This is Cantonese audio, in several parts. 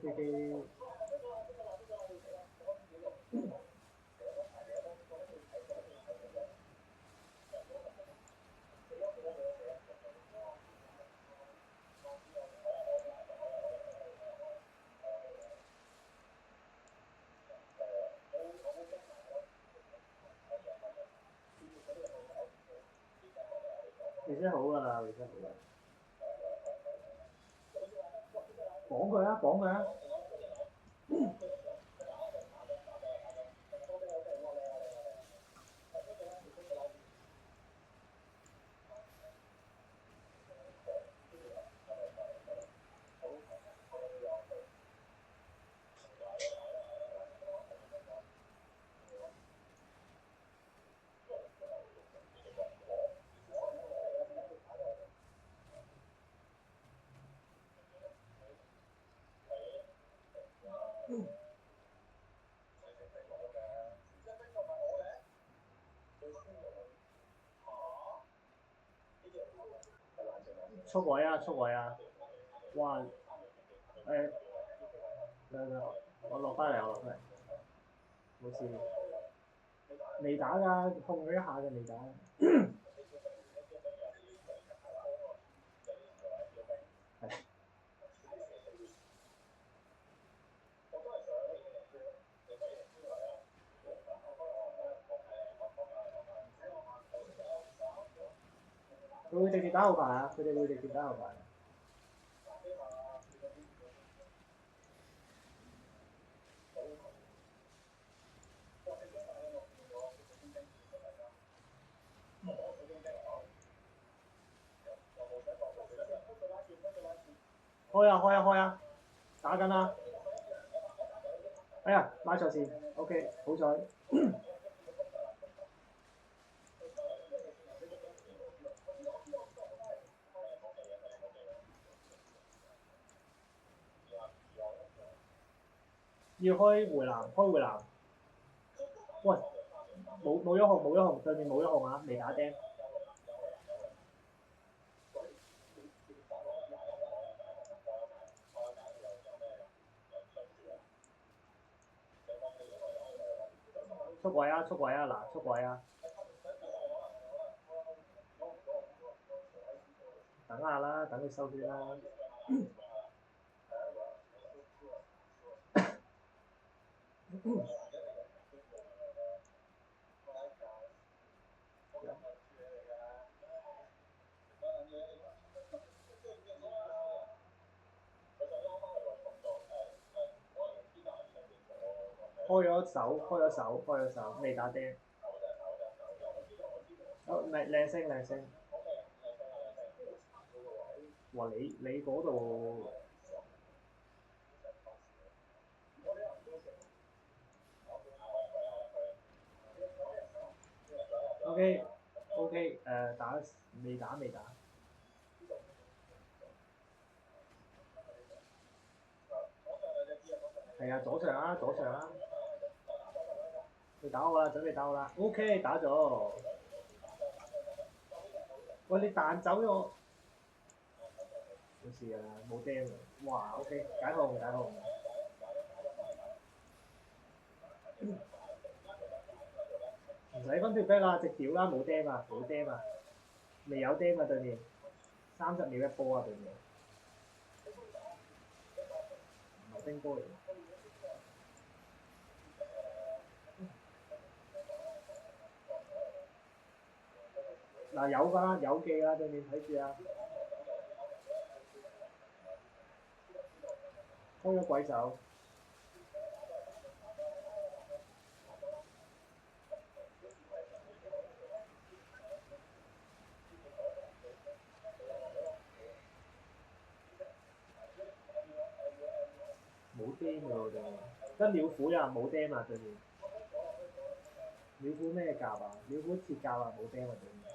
飛機。維生好㗎啦，維生好㗎。綁佢啊！綁佢啊！出位啊！出位啊！哇！我落翻嚟，我落翻嚟，冇事。未打㗎，碰咗一下就未打。係。佢會直接打後排啊！佢哋會直接打後排。開啊開啊開啊！打緊啦！哎呀，拉錯線 ，OK， 好彩。要開回藍，開回藍。喂，冇咗紅，冇咗紅，對面冇咗紅啊，未打釘。出位啊！出位啊！嗱，出位啊！等下啦，等佢收血啦。開咗手，未打釘。靚聲靚聲。哇！你嗰度OK，未打。係啊，左上啊！你打我啦，準備打我啦。OK， 打咗。喂，你彈走咗。冇事啊，冇釘啊。哇 ，OK， 解控。唔使分條 back 啦，直屌啦，冇釘啊，未有釘啊對面。30秒一波啊對面。唔係冰波嚟。嗱，有㗎啦，有記啦，對面睇住啊。開咗鬼手。冇釘㗎喎對面。得鳥虎呀，冇釘啊對面。鳥虎咩甲啊？鳥虎鐵甲啊，冇釘啊對面。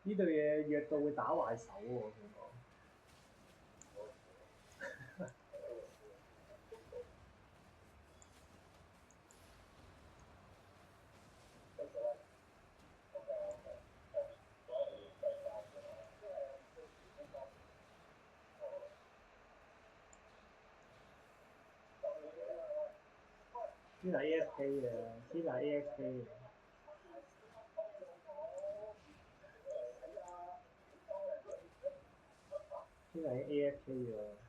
呢對嘢弱到會打壞手喎，我想講。先係 AFK 嘅，先係 AFK 嘅。先係 AFK 嘅。